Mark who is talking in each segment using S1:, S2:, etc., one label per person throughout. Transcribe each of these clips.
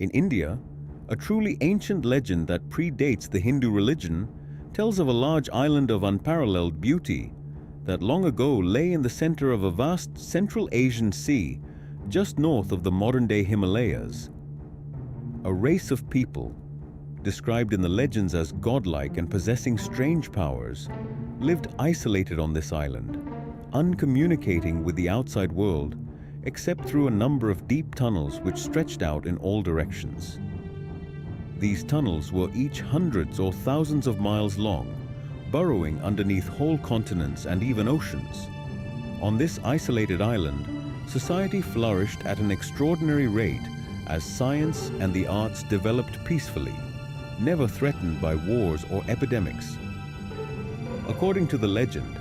S1: In India, a truly ancient legend that predates the Hindu religion tells of a large island of unparalleled beauty that long ago lay in the center of a vast Central Asian sea just north of the modern-day Himalayas. A race of people, described in the legends as godlike and possessing strange powers, lived isolated on this island, uncommunicating with the outside world except through a number of deep tunnels which stretched out in all directions. These tunnels were each hundreds or thousands of miles long, burrowing underneath whole continents and even oceans. On this isolated island, society flourished at an extraordinary rate as science and the arts developed peacefully, never threatened by wars or epidemics. According to the legend,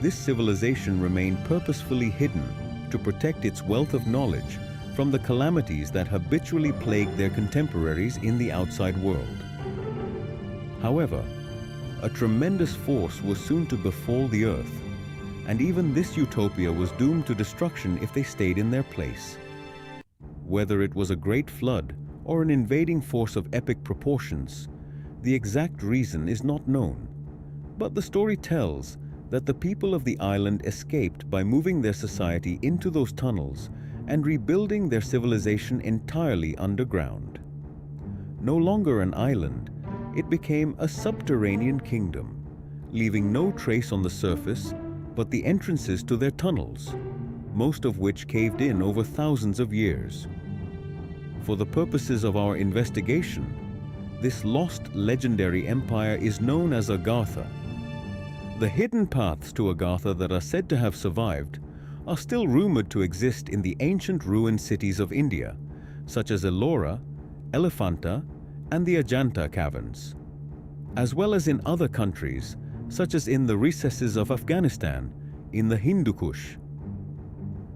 S1: this civilization remained purposefully hidden to protect its wealth of knowledge from the calamities that habitually plagued their contemporaries in the outside world. However, a tremendous force was soon to befall the earth, and even this utopia was doomed to destruction if they stayed in their place. Whether it was a great flood or an invading force of epic proportions, the exact reason is not known, but the story tells that the people of the island escaped by moving their society into those tunnels and rebuilding their civilization entirely underground. No longer an island, it became a subterranean kingdom, leaving no trace on the surface but the entrances to their tunnels, most of which caved in over thousands of years. For the purposes of our investigation, this lost legendary empire is known as Agartha. The hidden paths to Agartha that are said to have survived are still rumored to exist in the ancient ruined cities of India, such as Ellora, Elephanta, and the Ajanta caverns, as well as in other countries, such as in the recesses of Afghanistan, in the Hindu Kush.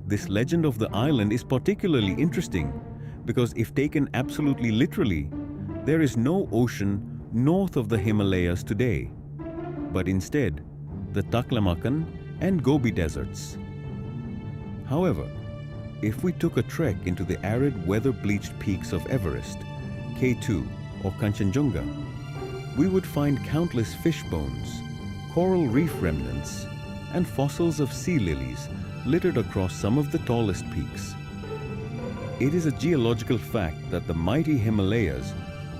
S1: This legend of the island is particularly interesting because if taken absolutely literally, there is no ocean north of the Himalayas today, but instead, the Taklamakan and Gobi deserts. However, if we took a trek into the arid weather-bleached peaks of Everest, K2 or Kanchenjunga, we would find countless fish bones, coral reef remnants, and fossils of sea lilies littered across some of the tallest peaks. It is a geological fact that the mighty Himalayas,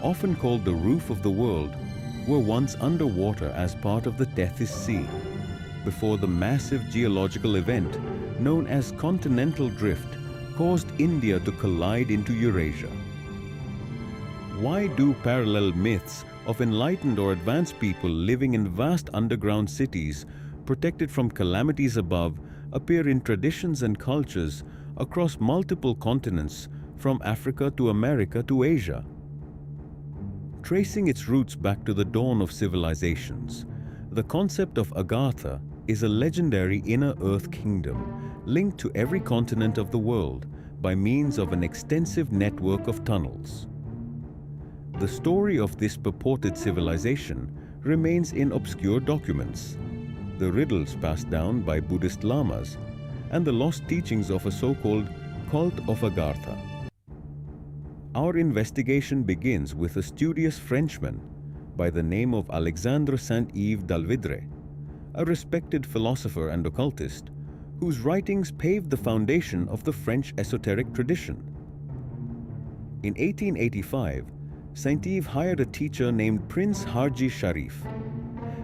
S1: often called the roof of the world, were once underwater as part of the Tethys Sea, before the massive geological event known as continental drift caused India to collide into Eurasia. Why do parallel myths of enlightened or advanced people living in vast underground cities protected from calamities above appear in traditions and cultures across multiple continents from Africa to America to Asia? Tracing its roots back to the dawn of civilizations, the concept of Agartha is a legendary inner earth kingdom linked to every continent of the world by means of an extensive network of tunnels. The story of this purported civilization remains in obscure documents, the riddles passed down by Buddhist lamas, and the lost teachings of a so-called cult of Agartha. Our investigation begins with a studious Frenchman by the name of Alexandre Saint-Yves d'Alvidre, a respected philosopher and occultist whose writings paved the foundation of the French esoteric tradition. In 1885, Saint-Yves hired a teacher named Prince Harji Sharif,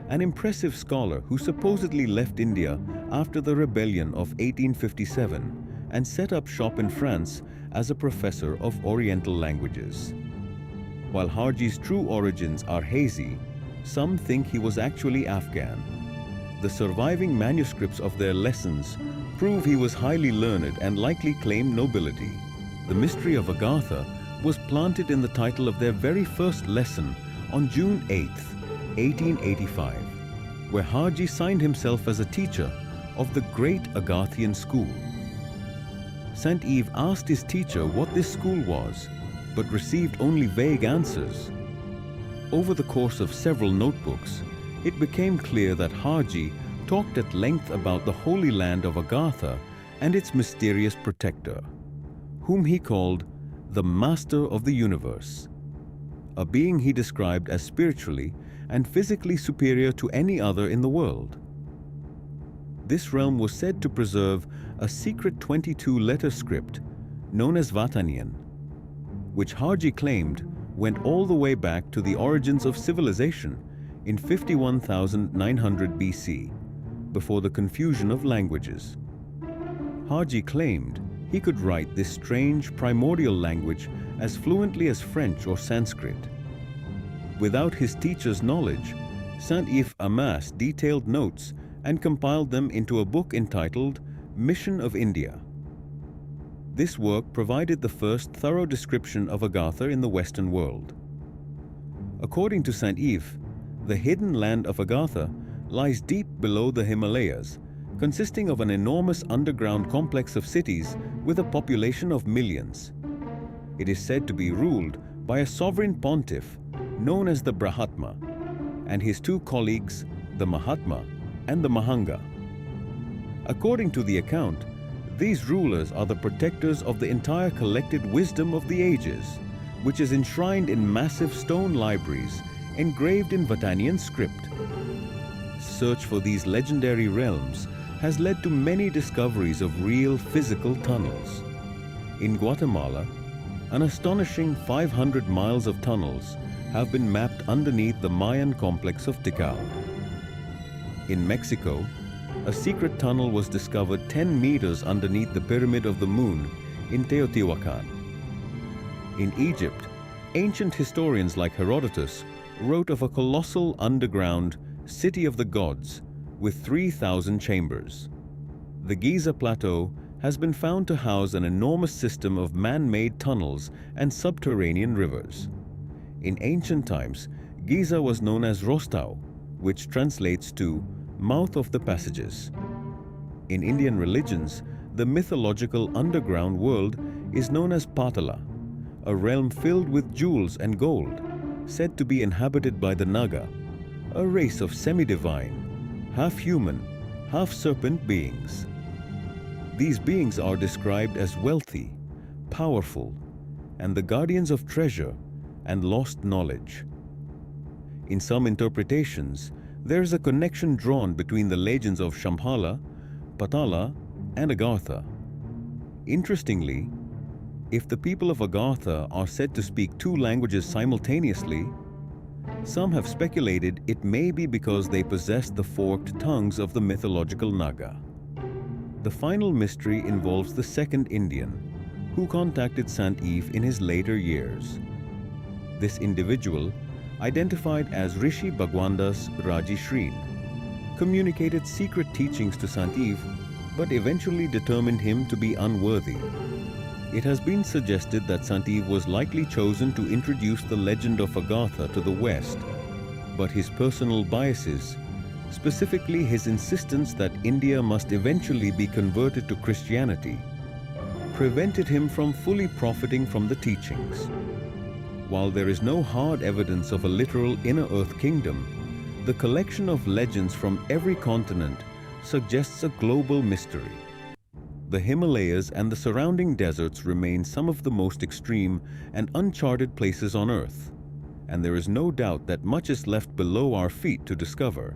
S1: an impressive scholar who supposedly left India after the rebellion of 1857 and set up shop in France as a professor of Oriental languages. While Harji's true origins are hazy, some think he was actually Afghan. The surviving manuscripts of their lessons prove he was highly learned and likely claimed nobility. The mystery of Agartha was planted in the title of their very first lesson on June 8, 1885, where Harji signed himself as a teacher of the great Agarthian school. Saint-Yves asked his teacher what this school was, but received only vague answers. Over the course of several notebooks, it became clear that Harji talked at length about the holy land of Agartha and its mysterious protector, whom he called the master of the universe, a being he described as spiritually and physically superior to any other in the world. This realm was said to preserve a secret 22-letter script known as Vatanian, which Haji claimed went all the way back to the origins of civilization in 51,900 BC, before the confusion of languages. Haji claimed he could write this strange primordial language as fluently as French or Sanskrit. Without his teacher's knowledge, Saint-Yves amassed detailed notes and compiled them into a book entitled Mission of India. This work provided the first thorough description of Agartha in the Western world. According to Saint-Yves, the hidden land of Agartha lies deep below the Himalayas, consisting of an enormous underground complex of cities with a population of millions. It is said to be ruled by a sovereign pontiff known as the Brahatma and his two colleagues, the Mahatma and the Mahanga. According to the account, these rulers are the protectors of the entire collected wisdom of the ages, which is enshrined in massive stone libraries engraved in Vatanian script. Search for these legendary realms has led to many discoveries of real physical tunnels. In Guatemala, an astonishing 500 miles of tunnels have been mapped underneath the Mayan complex of Tikal. In Mexico, a secret tunnel was discovered 10 meters underneath the Pyramid of the Moon in Teotihuacan. In Egypt, ancient historians like Herodotus wrote of a colossal underground city of the gods with 3,000 chambers. The Giza Plateau has been found to house an enormous system of man-made tunnels and subterranean rivers. In ancient times, Giza was known as Rostau, which translates to mouth of the passages. In Indian religions, the mythological underground world is known as Patala, a realm filled with jewels and gold, said to be inhabited by the Naga, a race of semi-divine, half-human, half-serpent beings. These beings are described as wealthy, powerful, and the guardians of treasure and lost knowledge. In some interpretations, there is a connection drawn between the legends of Shambhala, Patala, and Agartha. Interestingly, if the people of Agartha are said to speak two languages simultaneously, some have speculated it may be because they possess the forked tongues of the mythological Naga. The final mystery involves the second Indian, who contacted Saint-Yves in his later years. This individual, identified as Rishi Bhagwandas Raji Shreen, communicated secret teachings to Saint-Yves, but eventually determined him to be unworthy. It has been suggested that Saint-Yves was likely chosen to introduce the legend of Agartha to the West, but his personal biases, specifically his insistence that India must eventually be converted to Christianity, prevented him from fully profiting from the teachings. While there is no hard evidence of a literal inner earth kingdom, the collection of legends from every continent suggests a global mystery. The Himalayas and the surrounding deserts remain some of the most extreme and uncharted places on Earth, and there is no doubt that much is left below our feet to discover.